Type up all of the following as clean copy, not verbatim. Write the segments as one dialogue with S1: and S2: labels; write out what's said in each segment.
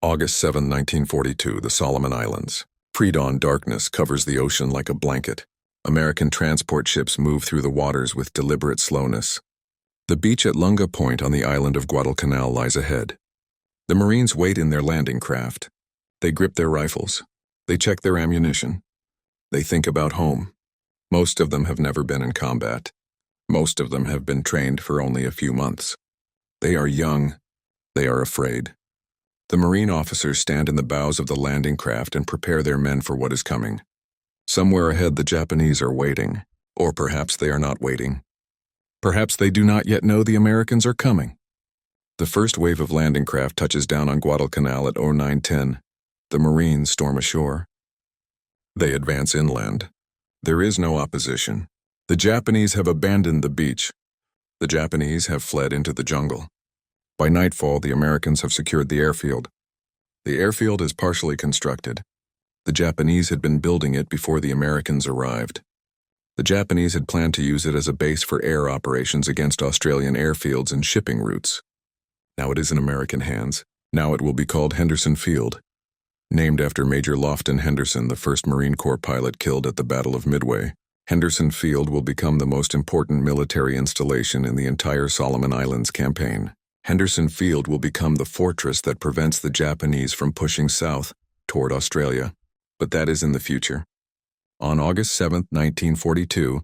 S1: August 7, 1942, the Solomon Islands. Predawn darkness covers the ocean like a blanket. American transport ships move through the waters with deliberate slowness. The beach at Lunga Point on the island of Guadalcanal lies ahead. The Marines wait in their landing craft. They grip their rifles. They check their ammunition. They think about home. Most of them have never been in combat. Most of them have been trained for only a few months. They are young. They are afraid. The Marine officers stand in the bows of the landing craft and prepare their men for what is coming. Somewhere ahead the Japanese are waiting, or perhaps they are not waiting. Perhaps they do not yet know the Americans are coming. The first wave of landing craft touches down on Guadalcanal at 09:10. The Marines storm ashore. They advance inland. There is no opposition. The Japanese have abandoned the beach. The Japanese have fled into the jungle. By nightfall, the Americans have secured the airfield. The airfield is partially constructed. The Japanese had been building it before the Americans arrived. The Japanese had planned to use it as a base for air operations against Australian airfields and shipping routes. Now it is in American hands. Now it will be called Henderson Field, named after Major Lofton Henderson, the first Marine Corps pilot killed at the Battle of Midway. Henderson Field will become the most important military installation in the entire Solomon Islands campaign. Henderson Field will become the fortress that prevents the Japanese from pushing south toward Australia. But that is in the future. On August 7, 1942,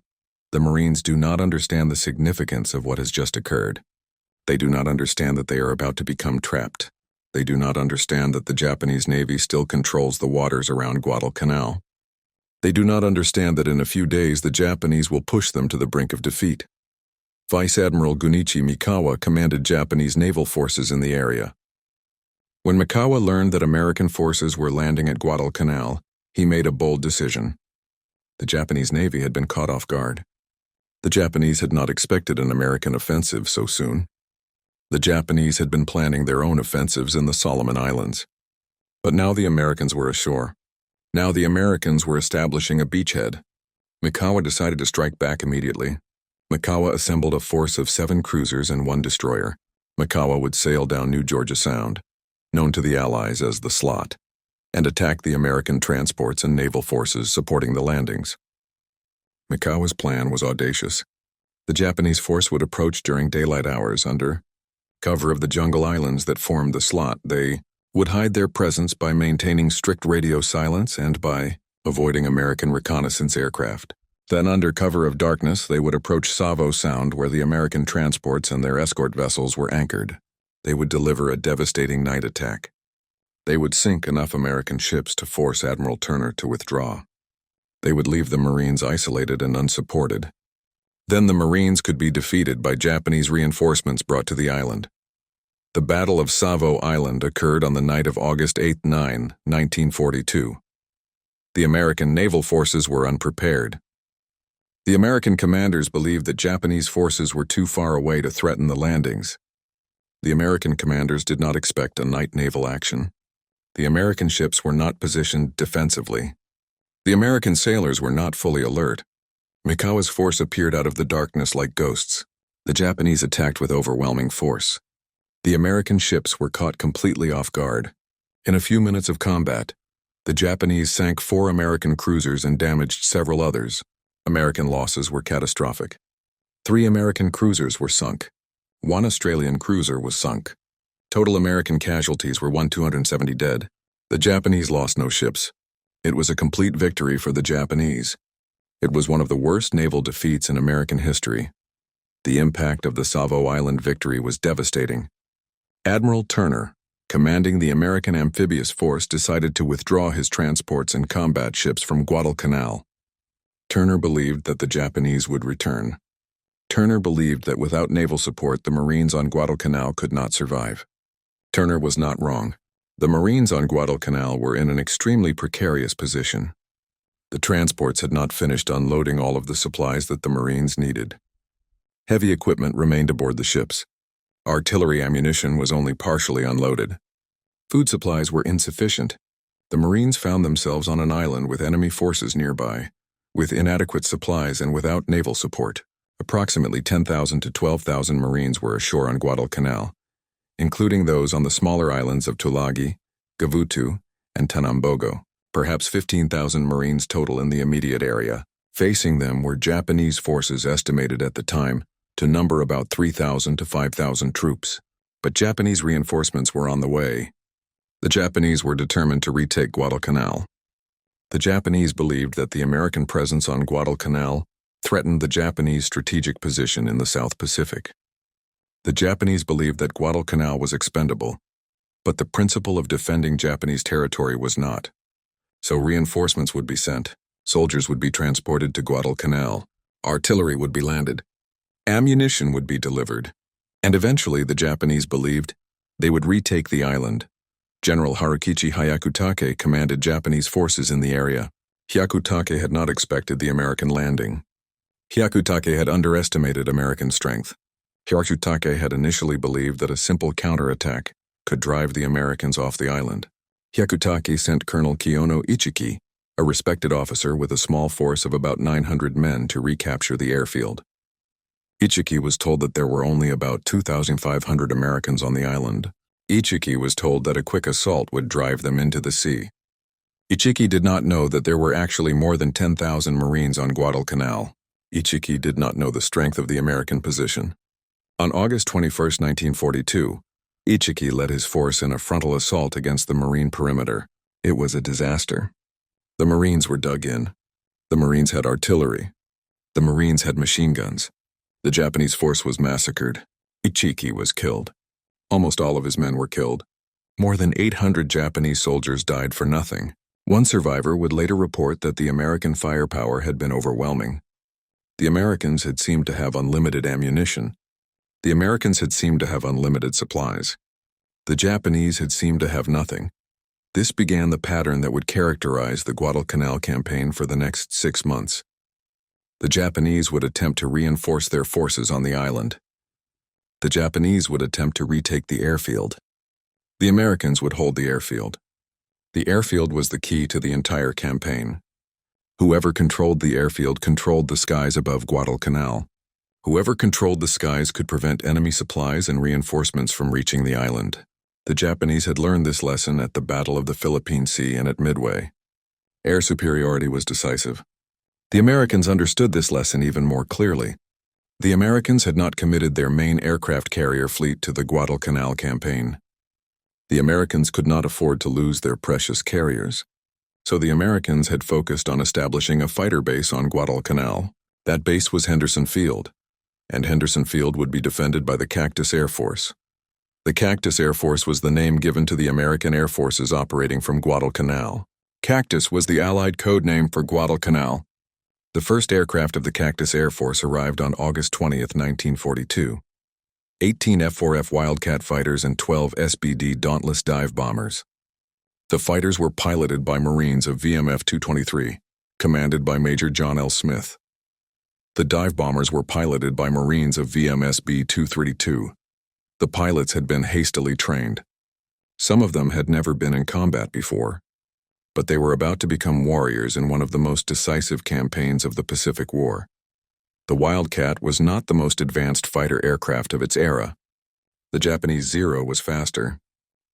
S1: the Marines do not understand the significance of what has just occurred. They do not understand that they are about to become trapped. They do not understand that the Japanese Navy still controls the waters around Guadalcanal. They do not understand that in a few days the Japanese will push them to the brink of defeat. Vice Admiral Gunichi Mikawa commanded Japanese naval forces in the area. When Mikawa learned that American forces were landing at Guadalcanal, he made a bold decision. The Japanese Navy had been caught off guard. The Japanese had not expected an American offensive so soon. The Japanese had been planning their own offensives in the Solomon Islands. But now the Americans were ashore. Now the Americans were establishing a beachhead. Mikawa decided to strike back immediately. Mikawa assembled a force of 7 cruisers and 1 destroyer. Mikawa would sail down New Georgia Sound, known to the Allies as the Slot, and attack the American transports and naval forces supporting the landings. Mikawa's plan was audacious. The Japanese force would approach during daylight hours under cover of the jungle islands that formed the Slot. They would hide their presence by maintaining strict radio silence and by avoiding American reconnaissance aircraft. Then, under cover of darkness, they would approach Savo Sound where the American transports and their escort vessels were anchored. They would deliver a devastating night attack. They would sink enough American ships to force Admiral Turner to withdraw. They would leave the Marines isolated and unsupported. Then the Marines could be defeated by Japanese reinforcements brought to the island. The Battle of Savo Island occurred on the night of August 8-9, 1942. The American naval forces were unprepared. The American commanders believed that Japanese forces were too far away to threaten the landings. The American commanders did not expect a night naval action. The American ships were not positioned defensively. The American sailors were not fully alert. Mikawa's force appeared out of the darkness like ghosts. The Japanese attacked with overwhelming force. The American ships were caught completely off guard. In a few minutes of combat, the Japanese sank 4 American cruisers and damaged several others. American losses were catastrophic. 3 American cruisers were sunk. 1 Australian cruiser was sunk. Total American casualties were 270 dead. The Japanese lost no ships. It was a complete victory for the Japanese. It was one of the worst naval defeats in American history. The impact of the Savo Island victory was devastating. Admiral Turner, commanding the American amphibious force, decided to withdraw his transports and combat ships from Guadalcanal. Turner believed that the Japanese would return. Turner believed that without naval support, the Marines on Guadalcanal could not survive. Turner was not wrong. The Marines on Guadalcanal were in an extremely precarious position. The transports had not finished unloading all of the supplies that the Marines needed. Heavy equipment remained aboard the ships. Artillery ammunition was only partially unloaded. Food supplies were insufficient. The Marines found themselves on an island with enemy forces nearby, with inadequate supplies and without naval support. Approximately 10,000 to 12,000 Marines were ashore on Guadalcanal, including those on the smaller islands of Tulagi, Gavutu, and Tanambogo, perhaps 15,000 Marines total in the immediate area. Facing them were Japanese forces estimated at the time to number about 3,000 to 5,000 troops. But Japanese reinforcements were on the way. The Japanese were determined to retake Guadalcanal. The Japanese believed that the American presence on Guadalcanal threatened the Japanese strategic position in the South Pacific. The Japanese believed that Guadalcanal was expendable, but the principle of defending Japanese territory was not. So reinforcements would be sent, soldiers would be transported to Guadalcanal, artillery would be landed, ammunition would be delivered, and eventually the Japanese believed they would retake the island. General Harukichi Hyakutake commanded Japanese forces in the area. Hyakutake had not expected the American landing. Hyakutake had underestimated American strength. Hyakutake had initially believed that a simple counterattack could drive the Americans off the island. Hyakutake sent Colonel Kiyono Ichiki, a respected officer with a small force of about 900 men, to recapture the airfield. Ichiki was told that there were only about 2,500 Americans on the island. Ichiki was told that a quick assault would drive them into the sea. Ichiki did not know that there were actually more than 10,000 Marines on Guadalcanal. Ichiki did not know the strength of the American position. On August 21, 1942, Ichiki led his force in a frontal assault against the Marine perimeter. It was a disaster. The Marines were dug in. The Marines had artillery. The Marines had machine guns. The Japanese force was massacred. Ichiki was killed. Almost all of his men were killed. More than 800 Japanese soldiers died for nothing. One survivor would later report that the American firepower had been overwhelming. The Americans had seemed to have unlimited ammunition. The Americans had seemed to have unlimited supplies. The Japanese had seemed to have nothing. This began the pattern that would characterize the Guadalcanal campaign for the next 6 months. The Japanese would attempt to reinforce their forces on the island. The Japanese would attempt to retake the airfield. The Americans would hold the airfield. The airfield was the key to the entire campaign. Whoever controlled the airfield controlled the skies above Guadalcanal. Whoever controlled the skies could prevent enemy supplies and reinforcements from reaching the island. The Japanese had learned this lesson at the Battle of the Philippine Sea and at Midway. Air superiority was decisive. The Americans understood this lesson even more clearly. The Americans had not committed their main aircraft carrier fleet to the Guadalcanal campaign. The Americans could not afford to lose their precious carriers. So the Americans had focused on establishing a fighter base on Guadalcanal. That base was Henderson Field, and Henderson Field would be defended by the Cactus Air Force. The Cactus Air Force was the name given to the American Air Forces operating from Guadalcanal. Cactus was the Allied code name for Guadalcanal. The first aircraft of the Cactus Air Force arrived on August 20, 1942. 18 F-4F Wildcat fighters and 12 SBD Dauntless dive bombers. The fighters were piloted by Marines of VMF 223, commanded by Major John L. Smith. The dive bombers were piloted by Marines of VMSB 232. The pilots had been hastily trained. Some of them had never been in combat before, but they were about to become warriors in one of the most decisive campaigns of the Pacific War. The Wildcat was not the most advanced fighter aircraft of its era. The Japanese Zero was faster.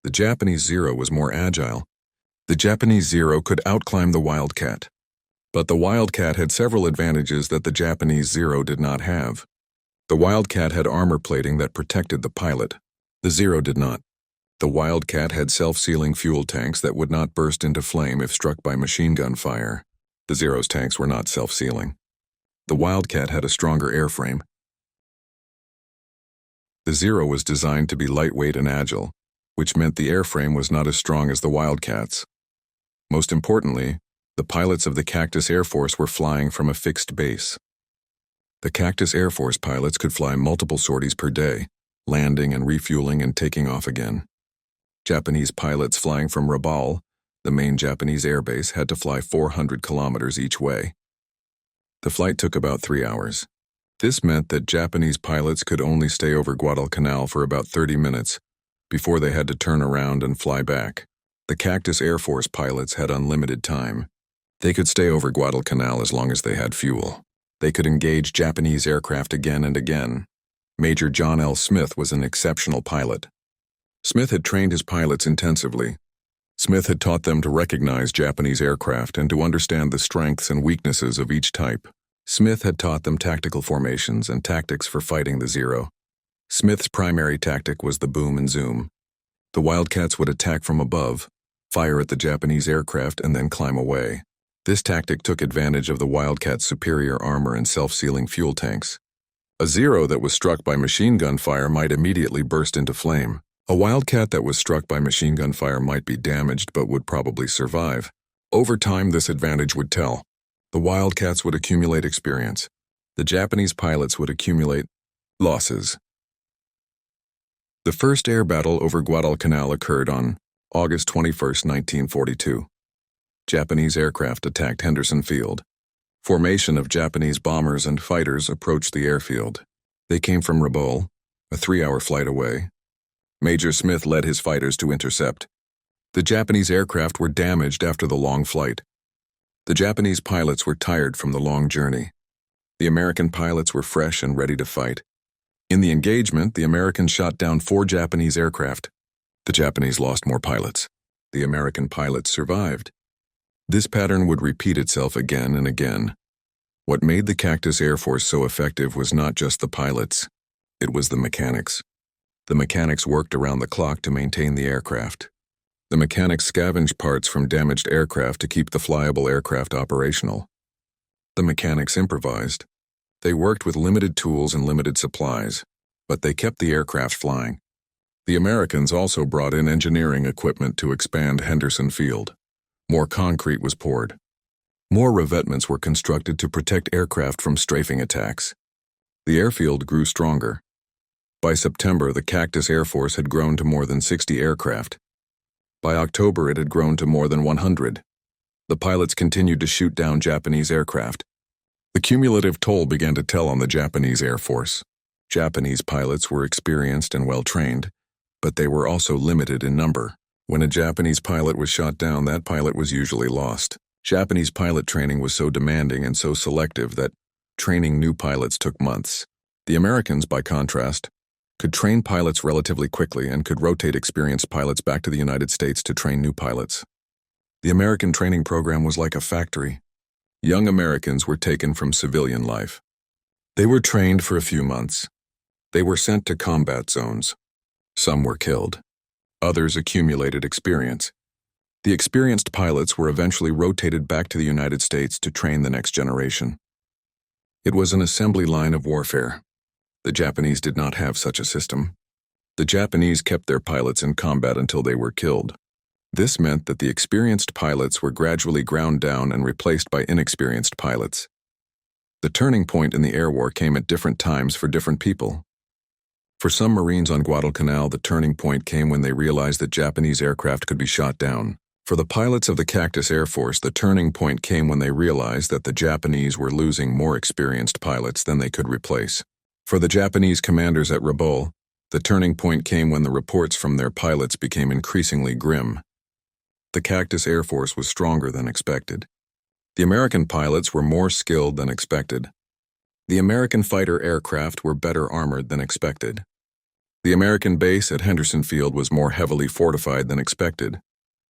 S1: The Japanese Zero was more agile. The Japanese Zero could outclimb the Wildcat. But the Wildcat had several advantages that the Japanese Zero did not have. The Wildcat had armor plating that protected the pilot. The Zero did not. The Wildcat had self-sealing fuel tanks that would not burst into flame if struck by machine gun fire. The Zero's tanks were not self-sealing. The Wildcat had a stronger airframe. The Zero was designed to be lightweight and agile, which meant the airframe was not as strong as the Wildcat's. Most importantly, the pilots of the Cactus Air Force were flying from a fixed base. The Cactus Air Force pilots could fly multiple sorties per day, landing and refueling and taking off again. Japanese pilots flying from Rabaul, the main Japanese airbase, had to fly 400 kilometers each way. The flight took about 3 hours. This meant that Japanese pilots could only stay over Guadalcanal for about 30 minutes before they had to turn around and fly back. The Cactus Air Force pilots had unlimited time. They could stay over Guadalcanal as long as they had fuel. They could engage Japanese aircraft again and again. Major John L. Smith was an exceptional pilot. Smith had trained his pilots intensively. Smith had taught them to recognize Japanese aircraft and to understand the strengths and weaknesses of each type. Smith had taught them tactical formations and tactics for fighting the Zero. Smith's primary tactic was the boom and zoom. The Wildcats would attack from above, fire at the Japanese aircraft, and then climb away. This tactic took advantage of the Wildcats' superior armor and self-sealing fuel tanks. A Zero that was struck by machine gun fire might immediately burst into flame. A Wildcat that was struck by machine gun fire might be damaged but would probably survive. Over time, this advantage would tell. The Wildcats would accumulate experience. The Japanese pilots would accumulate losses. The first air battle over Guadalcanal occurred on August 21, 1942. Japanese aircraft attacked Henderson Field. Formation of Japanese bombers and fighters approached the airfield. They came from Rabaul, a 3-hour flight away. Major Smith led his fighters to intercept. The Japanese aircraft were damaged after the long flight. The Japanese pilots were tired from the long journey. The American pilots were fresh and ready to fight. In the engagement, the Americans shot down 4 Japanese aircraft. The Japanese lost more pilots. The American pilots survived. This pattern would repeat itself again and again. What made the Cactus Air Force so effective was not just the pilots. It was the mechanics. The mechanics worked around the clock to maintain the aircraft. The mechanics scavenged parts from damaged aircraft to keep the flyable aircraft operational. The mechanics improvised. They worked with limited tools and limited supplies, but they kept the aircraft flying. The Americans also brought in engineering equipment to expand Henderson Field. More concrete was poured. More revetments were constructed to protect aircraft from strafing attacks. The airfield grew stronger. By September, the Cactus Air Force had grown to more than 60 aircraft. By October, it had grown to more than 100. The pilots continued to shoot down Japanese aircraft. The cumulative toll began to tell on the Japanese Air Force. Japanese pilots were experienced and well-trained, but they were also limited in number. When a Japanese pilot was shot down, that pilot was usually lost. Japanese pilot training was so demanding and so selective that training new pilots took months. The Americans, by contrast, could train pilots relatively quickly and could rotate experienced pilots back to the United States to train new pilots. The American training program was like a factory. Young Americans were taken from civilian life. They were trained for a few months. They were sent to combat zones. Some were killed. Others accumulated experience. The experienced pilots were eventually rotated back to the United States to train the next generation. It was an assembly line of warfare. The Japanese did not have such a system. The Japanese kept their pilots in combat until they were killed. This meant that the experienced pilots were gradually ground down and replaced by inexperienced pilots. The turning point in the air war came at different times for different people. For some Marines on Guadalcanal, the turning point came when they realized that Japanese aircraft could be shot down. For the pilots of the Cactus Air Force, the turning point came when they realized that the Japanese were losing more experienced pilots than they could replace. For the Japanese commanders at Rabaul, the turning point came when the reports from their pilots became increasingly grim. The Cactus Air Force was stronger than expected. The American pilots were more skilled than expected. The American fighter aircraft were better armored than expected. The American base at Henderson Field was more heavily fortified than expected.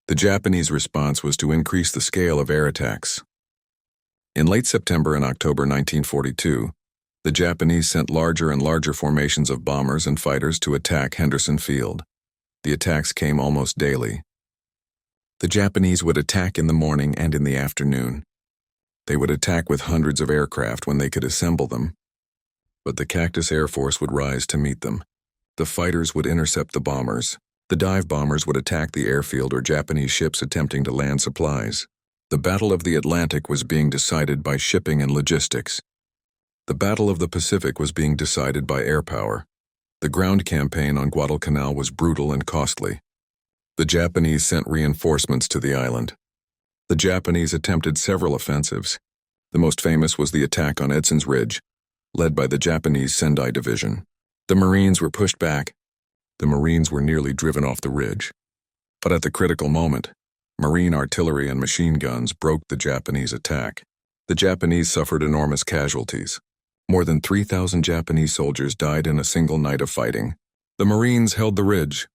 S1: The Japanese response was to increase the scale of air attacks. In late September and October 1942, the Japanese sent larger and larger formations of bombers and fighters to attack Henderson Field. The attacks came almost daily. The Japanese would attack in the morning and in the afternoon. They would attack with hundreds of aircraft when they could assemble them. But the Cactus Air Force would rise to meet them. The fighters would intercept the bombers. The dive bombers would attack the airfield or Japanese ships attempting to land supplies. The Battle of the Atlantic was being decided by shipping and logistics. The Battle of the Pacific was being decided by air power. The ground campaign on Guadalcanal was brutal and costly. The Japanese sent reinforcements to the island. The Japanese attempted several offensives. The most famous was the attack on Edson's Ridge, led by the Japanese Sendai Division. The Marines were pushed back. The Marines were nearly driven off the ridge. But at the critical moment, Marine artillery and machine guns broke the Japanese attack. The Japanese suffered enormous casualties. More than 3,000 Japanese soldiers died in a single night of fighting. The Marines held the ridge.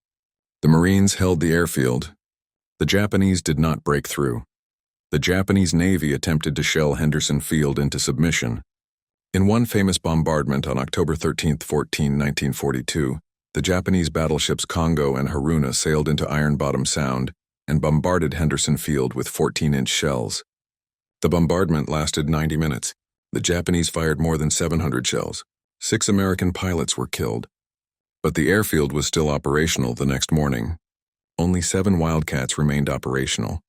S1: The Marines held the airfield. The Japanese did not break through. The Japanese Navy attempted to shell Henderson Field into submission. In one famous bombardment on October 13, 1942, the Japanese battleships Congo and Haruna sailed into Iron Bottom Sound and bombarded Henderson Field with 14-inch shells. The bombardment lasted 90 minutes. The Japanese fired more than 700 shells. 6 American pilots were killed. But the airfield was still operational the next morning. Only 7 Wildcats remained operational,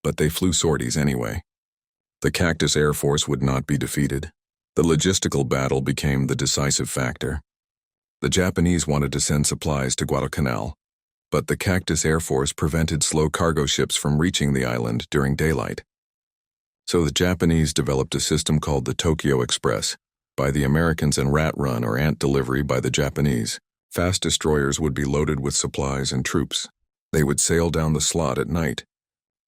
S1: but they flew sorties anyway. The Cactus Air Force would not be defeated. The logistical battle became the decisive factor. The Japanese wanted to send supplies to Guadalcanal, but the Cactus Air Force prevented slow cargo ships from reaching the island during daylight. So the Japanese developed a system called the Tokyo Express by the Americans and Rat Run or Ant Delivery by the Japanese. Fast destroyers would be loaded with supplies and troops. They would sail down the slot at night.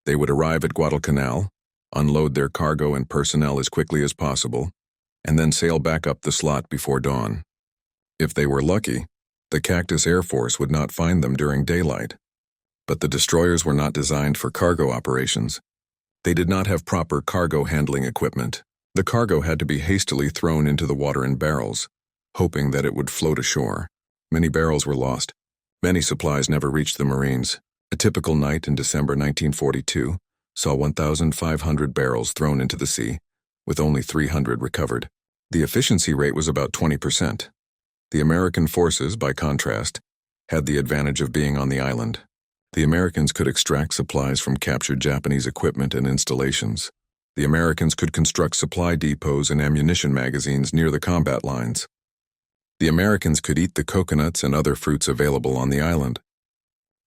S1: They would arrive at Guadalcanal, unload their cargo and personnel as quickly as possible, and then sail back up the slot before dawn. If they were lucky, the Cactus Air Force would not find them during daylight. But the destroyers were not designed for cargo operations. They did not have proper cargo handling equipment. The cargo had to be hastily thrown into the water in barrels, hoping that it would float ashore. Many barrels were lost. Many supplies never reached the Marines. A typical night in December 1942 saw 1,500 barrels thrown into the sea, with only 300 recovered. The efficiency rate was about 20%. The American forces, by contrast, had the advantage of being on the island. The Americans could extract supplies from captured Japanese equipment and installations. The Americans could construct supply depots and ammunition magazines near the combat lines. The Americans could eat the coconuts and other fruits available on the island.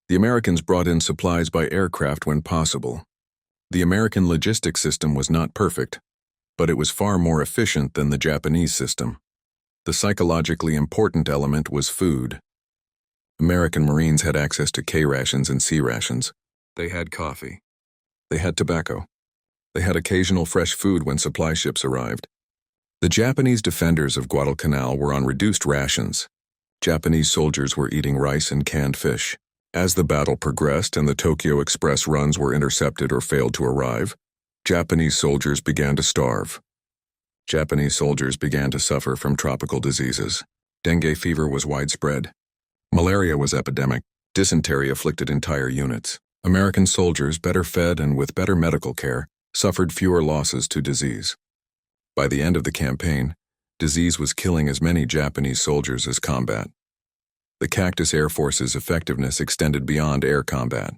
S1: The Americans brought in supplies by aircraft when possible. The American logistics system was not perfect, but it was far more efficient than the Japanese system. The psychologically important element was food. American Marines had access to K rations and C rations. They had coffee. They had tobacco. They had occasional fresh food when supply ships arrived. The Japanese defenders of Guadalcanal were on reduced rations. Japanese soldiers were eating rice and canned fish. As the battle progressed and the Tokyo Express runs were intercepted or failed to arrive, Japanese soldiers began to starve. Japanese soldiers began to suffer from tropical diseases. Dengue fever was widespread. Malaria was epidemic. Dysentery afflicted entire units. American soldiers, better fed and with better medical care, suffered fewer losses to disease. By the end of the campaign, disease was killing as many Japanese soldiers as combat. The Cactus Air Force's effectiveness extended beyond air combat.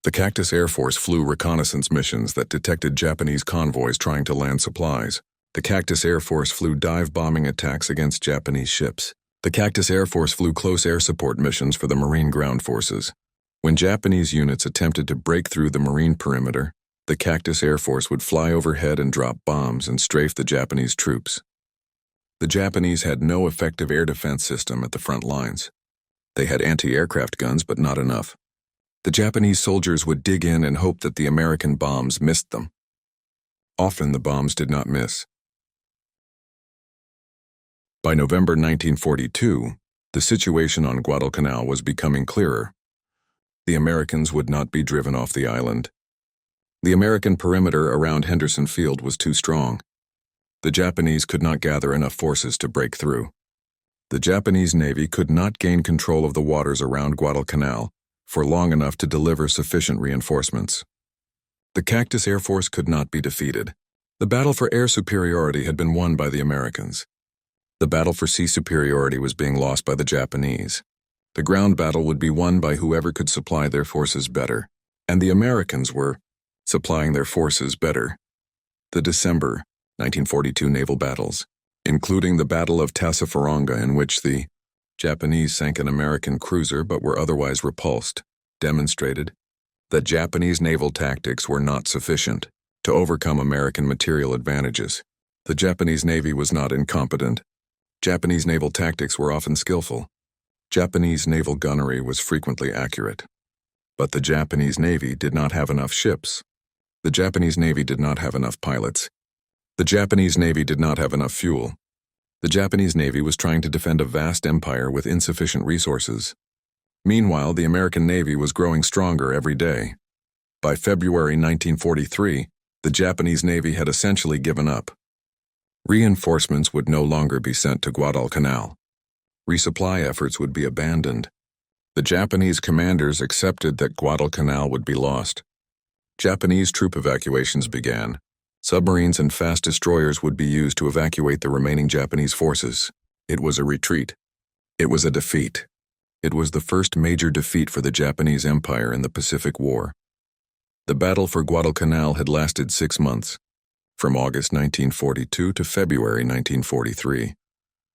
S1: The Cactus Air Force flew reconnaissance missions that detected Japanese convoys trying to land supplies. The Cactus Air Force flew dive bombing attacks against Japanese ships. The Cactus Air Force flew close air support missions for the Marine ground forces. When Japanese units attempted to break through the Marine perimeter, the Cactus Air Force would fly overhead and drop bombs and strafe the Japanese troops. The Japanese had no effective air defense system at the front lines. They had anti-aircraft guns, but not enough. The Japanese soldiers would dig in and hope that the American bombs missed them. Often the bombs did not miss. By November 1942, the situation on Guadalcanal was becoming clearer. The Americans would not be driven off the island. The American perimeter around Henderson Field was too strong. The Japanese could not gather enough forces to break through. The Japanese Navy could not gain control of the waters around Guadalcanal for long enough to deliver sufficient reinforcements. The Cactus Air Force could not be defeated. The battle for air superiority had been won by the Americans. The battle for sea superiority was being lost by the Japanese. The ground battle would be won by whoever could supply their forces better, and the Americans were supplying their forces better. The December 1942 naval battles, including the Battle of Tassafaronga, in which the Japanese sank an American cruiser but were otherwise repulsed, demonstrated that Japanese naval tactics were not sufficient to overcome American material advantages. The Japanese Navy was not incompetent. Japanese naval tactics were often skillful. Japanese naval gunnery was frequently accurate. But the Japanese Navy did not have enough ships. The Japanese Navy did not have enough pilots. The Japanese Navy did not have enough fuel. The Japanese Navy was trying to defend a vast empire with insufficient resources. Meanwhile, the American Navy was growing stronger every day. By February 1943, the Japanese Navy had essentially given up. Reinforcements would no longer be sent to Guadalcanal. Resupply efforts would be abandoned. The Japanese commanders accepted that Guadalcanal would be lost. Japanese troop evacuations began. Submarines and fast destroyers would be used to evacuate the remaining Japanese forces. It was a retreat. It was a defeat. It was the first major defeat for the Japanese Empire in the Pacific War. The battle for Guadalcanal had lasted 6 months, from August 1942 to February 1943.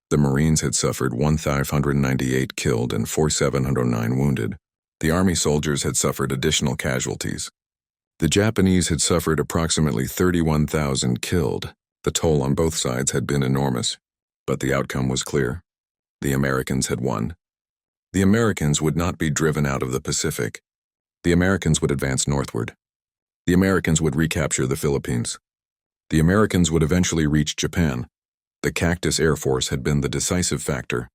S1: The Marines had suffered 1,598 killed and 4,709 wounded. The Army soldiers had suffered additional casualties. The Japanese had suffered approximately 31,000 killed. The toll on both sides had been enormous, but the outcome was clear. The Americans had won. The Americans would not be driven out of the Pacific. The Americans would advance northward. The Americans would recapture the Philippines. The Americans would eventually reach Japan. The Cactus Air Force had been the decisive factor.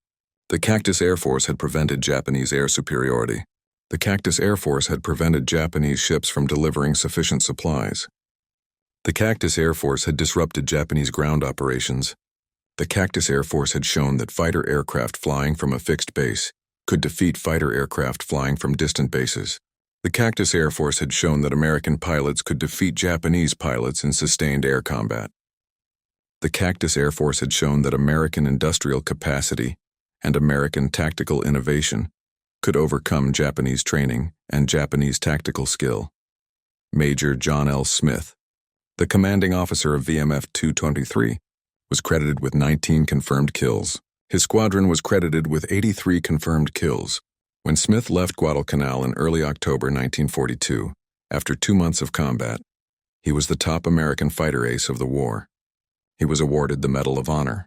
S1: The Cactus Air Force had prevented Japanese air superiority. The Cactus Air Force had prevented Japanese ships from delivering sufficient supplies. The Cactus Air Force had disrupted Japanese ground operations. The Cactus Air Force had shown that fighter aircraft flying from a fixed base could defeat fighter aircraft flying from distant bases. The Cactus Air Force had shown that American pilots could defeat Japanese pilots in sustained air combat. The Cactus Air Force had shown that American industrial capacity and American tactical innovation could overcome Japanese training and Japanese tactical skill. Major John L. Smith, the commanding officer of VMF 223, was credited with 19 confirmed kills. His squadron was credited with 83 confirmed kills. When Smith left Guadalcanal in early October 1942, after 2 months of combat, he was the top American fighter ace of the war. He was awarded the Medal of Honor.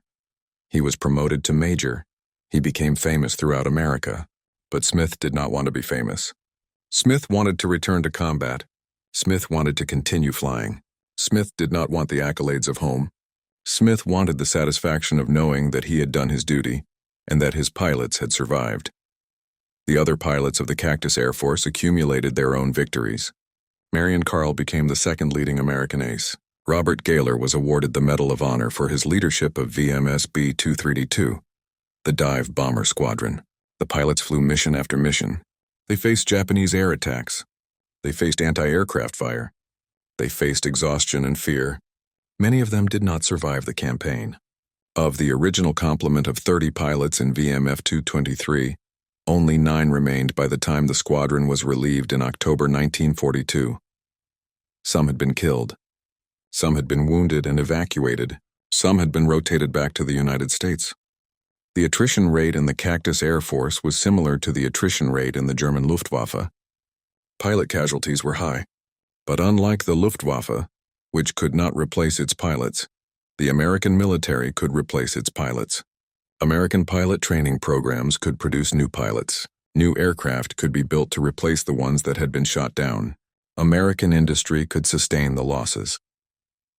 S1: He was promoted to major. He became famous throughout America. But Smith did not want to be famous. Smith wanted to return to combat. Smith wanted to continue flying. Smith did not want the accolades of home. Smith wanted the satisfaction of knowing that he had done his duty and that his pilots had survived. The other pilots of the Cactus Air Force accumulated their own victories. Marion Carl became the second leading American ace. Robert Gaylor was awarded the Medal of Honor for his leadership of VMS B-232, the dive bomber squadron. The pilots flew mission after mission. They faced Japanese air attacks. They faced anti-aircraft fire. They faced exhaustion and fear. Many of them did not survive the campaign. Of the original complement of 30 pilots in VMF 223, only 9 remained by the time the squadron was relieved in October 1942. Some had been killed. Some had been wounded and evacuated. Some had been rotated back to the United States. The attrition rate in the Cactus Air Force was similar to the attrition rate in the German Luftwaffe. Pilot casualties were high, but unlike the Luftwaffe, which could not replace its pilots, the American military could replace its pilots. American pilot training programs could produce new pilots. New aircraft could be built to replace the ones that had been shot down. American industry could sustain the losses.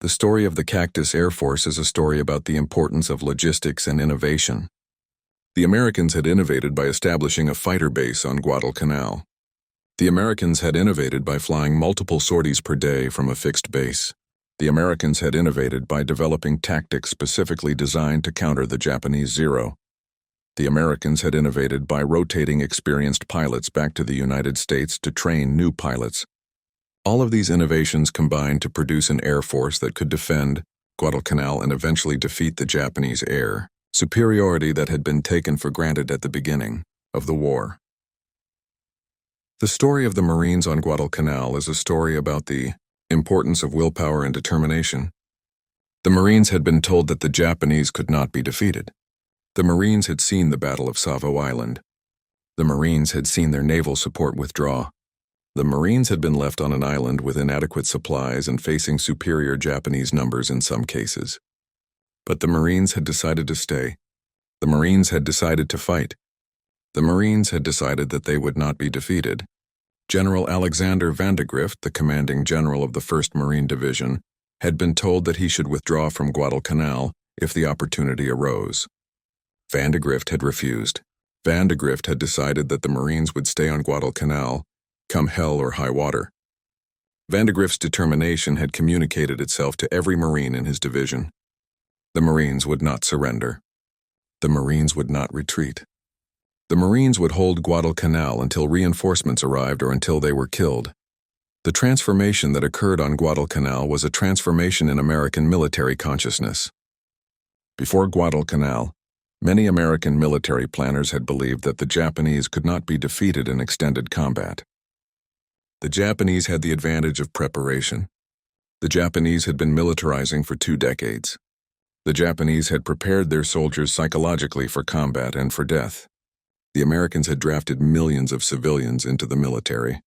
S1: The story of the Cactus Air Force is a story about the importance of logistics and innovation. The Americans had innovated by establishing a fighter base on Guadalcanal. The Americans had innovated by flying multiple sorties per day from a fixed base. The Americans had innovated by developing tactics specifically designed to counter the Japanese Zero. The Americans had innovated by rotating experienced pilots back to the United States to train new pilots. All of these innovations combined to produce an air force that could defend Guadalcanal and eventually defeat the Japanese air superiority that had been taken for granted at the beginning of the war. The story of the Marines on Guadalcanal is a story about the importance of willpower and determination. The Marines had been told that the Japanese could not be defeated. The Marines had seen the Battle of Savo Island. The Marines had seen their naval support withdraw. The Marines had been left on an island with inadequate supplies and facing superior Japanese numbers in some cases. But the Marines had decided to stay. The Marines had decided to fight. The Marines had decided that they would not be defeated. General Alexander Vandegrift, the commanding general of the 1st Marine Division, had been told that he should withdraw from Guadalcanal if the opportunity arose. Vandegrift had refused. Vandegrift had decided that the Marines would stay on Guadalcanal, come hell or high water. Vandegrift's determination had communicated itself to every Marine in his division. The Marines would not surrender. The Marines would not retreat. The Marines would hold Guadalcanal until reinforcements arrived or until they were killed. The transformation that occurred on Guadalcanal was a transformation in American military consciousness. Before Guadalcanal, many American military planners had believed that the Japanese could not be defeated in extended combat. The Japanese had the advantage of preparation. The Japanese had been militarizing for 2 decades. The Japanese had prepared their soldiers psychologically for combat and for death. The Americans had drafted millions of civilians into the military.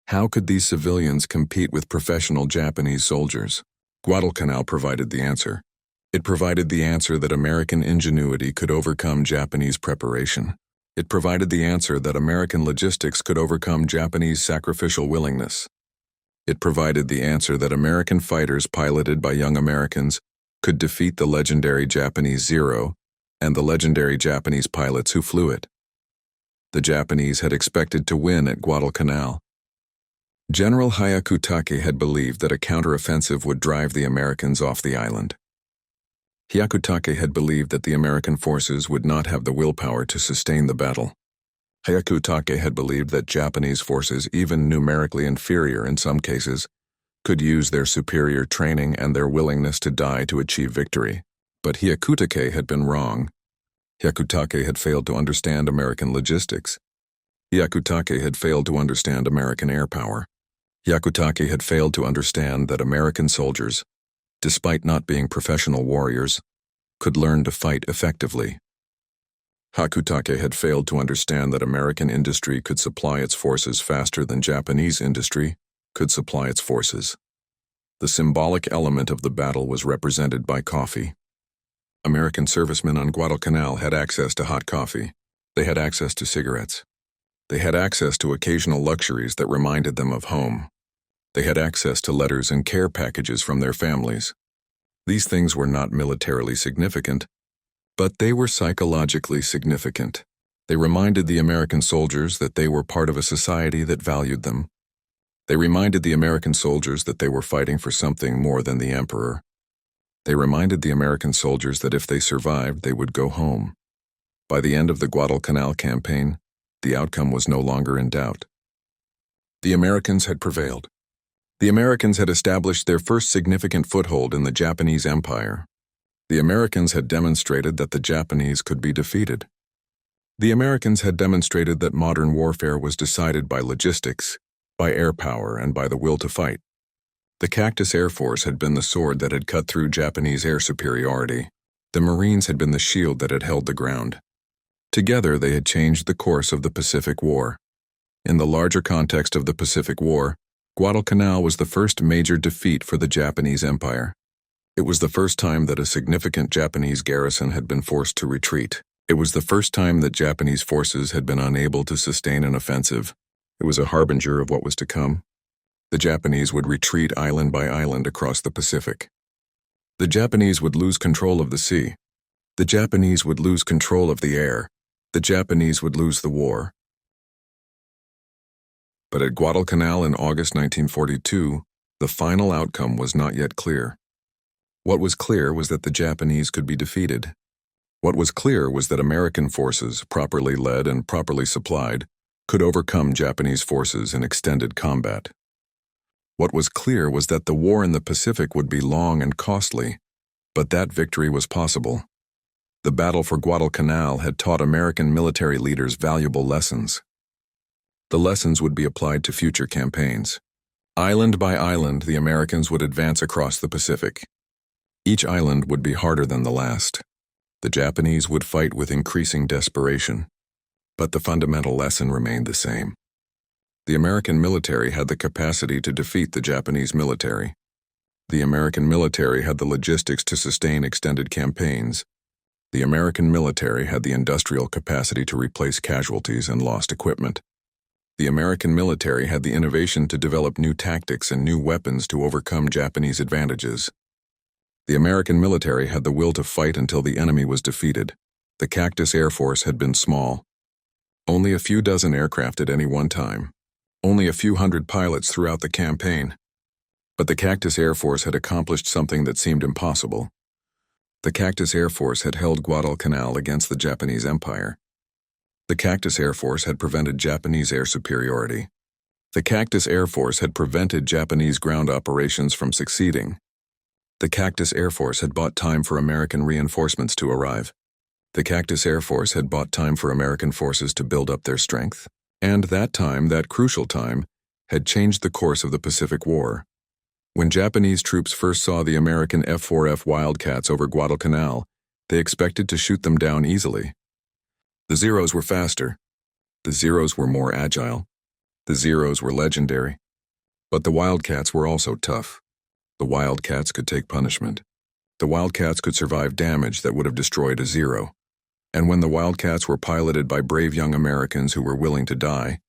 S1: How could these civilians compete with professional Japanese soldiers? Guadalcanal provided the answer. It provided the answer that American ingenuity could overcome Japanese preparation. It provided the answer that American logistics could overcome Japanese sacrificial willingness. It provided the answer that American fighters piloted by young Americans could defeat the legendary Japanese Zero and the legendary Japanese pilots who flew it. The Japanese had expected to win at Guadalcanal. General Hyakutake had believed that a counteroffensive would drive the Americans off the island. Hyakutake had believed that the American forces would not have the willpower to sustain the battle. Hyakutake had believed that Japanese forces, even numerically inferior in some cases, could use their superior training and their willingness to die to achieve victory. But Hyakutake had been wrong. Hyakutake had failed to understand American logistics. Hyakutake had failed to understand American air power. Hyakutake had failed to understand that American soldiers, despite not being professional warriors, could learn to fight effectively. Hyakutake had failed to understand that American industry could supply its forces faster than Japanese industry could supply its forces. The symbolic element of the battle was represented by coffee. American servicemen on Guadalcanal had access to hot coffee. They had access to cigarettes. They had access to occasional luxuries that reminded them of home. They had access to letters and care packages from their families. These things were not militarily significant, but they were psychologically significant. They reminded the American soldiers that they were part of a society that valued them. They reminded the American soldiers that they were fighting for something more than the emperor. They reminded the American soldiers that if they survived, they would go home. By the end of the Guadalcanal campaign, the outcome was no longer in doubt. The Americans had prevailed. The Americans had established their first significant foothold in the Japanese Empire. The Americans had demonstrated that the Japanese could be defeated. The Americans had demonstrated that modern warfare was decided by logistics, by air power, and by the will to fight. The Cactus Air Force had been the sword that had cut through Japanese air superiority. The Marines had been the shield that had held the ground. Together, they had changed the course of the Pacific War. In the larger context of the Pacific War, Guadalcanal was the first major defeat for the Japanese Empire. It was the first time that a significant Japanese garrison had been forced to retreat. It was the first time that Japanese forces had been unable to sustain an offensive. It was a harbinger of what was to come. The Japanese would retreat island by island across the Pacific. The Japanese would lose control of the sea. The Japanese would lose control of the air. The Japanese would lose the war. But at Guadalcanal in August 1942, the final outcome was not yet clear. What was clear was that the Japanese could be defeated. What was clear was that American forces, properly led and properly supplied, could overcome Japanese forces in extended combat. What was clear was that the war in the Pacific would be long and costly, but that victory was possible. The battle for Guadalcanal had taught American military leaders valuable lessons. The lessons would be applied to future campaigns. Island by island, the Americans would advance across the Pacific. Each island would be harder than the last. The Japanese would fight with increasing desperation. But the fundamental lesson remained the same. The American military had the capacity to defeat the Japanese military. The American military had the logistics to sustain extended campaigns. The American military had the industrial capacity to replace casualties and lost equipment. The American military had the innovation to develop new tactics and new weapons to overcome Japanese advantages. The American military had the will to fight until the enemy was defeated. The Cactus Air Force had been small. Only a few dozen aircraft at any one time. Only a few hundred pilots throughout the campaign. But the Cactus Air Force had accomplished something that seemed impossible. The Cactus Air Force had held Guadalcanal against the Japanese Empire. The Cactus Air Force had prevented Japanese air superiority. The Cactus Air Force had prevented Japanese ground operations from succeeding. The Cactus Air Force had bought time for American reinforcements to arrive. The Cactus Air Force had bought time for American forces to build up their strength. And that time, that crucial time, had changed the course of the Pacific War. When Japanese troops first saw the American F-4F Wildcats over Guadalcanal, they expected to shoot them down easily. The Zeros were faster. The Zeros were more agile. The Zeros were legendary. But the Wildcats were also tough. The Wildcats could take punishment. The Wildcats could survive damage that would have destroyed a Zero. And when the Wildcats were piloted by brave young Americans who were willing to die,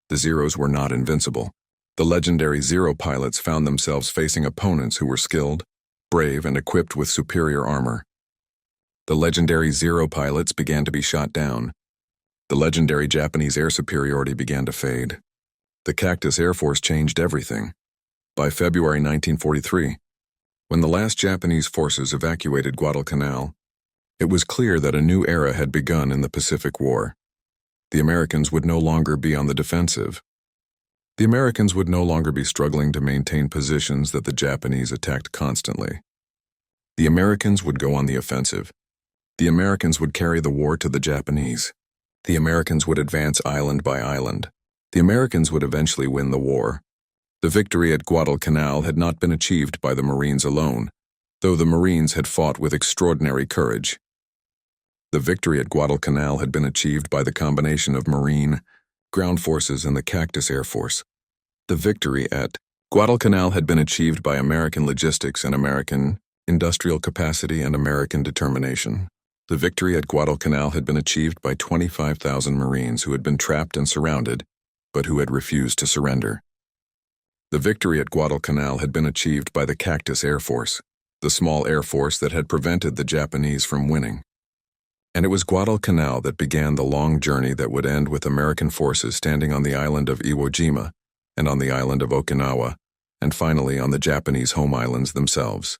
S1: the Zeros were not invincible. The legendary Zero pilots found themselves facing opponents who were skilled, brave, and equipped with superior armor. The legendary Zero pilots began to be shot down. The legendary Japanese air superiority began to fade. The Cactus Air Force changed everything. By February 1943, when the last Japanese forces evacuated Guadalcanal, it was clear that a new era had begun in the Pacific War. The Americans would no longer be on the defensive. The Americans would no longer be struggling to maintain positions that the Japanese attacked constantly. The Americans would go on the offensive. The Americans would carry the war to the Japanese. The Americans would advance island by island. The Americans would eventually win the war. The victory at Guadalcanal had not been achieved by the Marines alone, though the Marines had fought with extraordinary courage. The victory at Guadalcanal had been achieved by the combination of Marine, ground forces, and the Cactus Air Force. The victory at Guadalcanal had been achieved by American logistics and American industrial capacity and American determination. The victory at Guadalcanal had been achieved by 25,000 Marines who had been trapped and surrounded, but who had refused to surrender. The victory at Guadalcanal had been achieved by the Cactus Air Force, the small air force that had prevented the Japanese from winning. And it was Guadalcanal that began the long journey that would end with American forces standing on the island of Iwo Jima and on the island of Okinawa, and finally on the Japanese home islands themselves.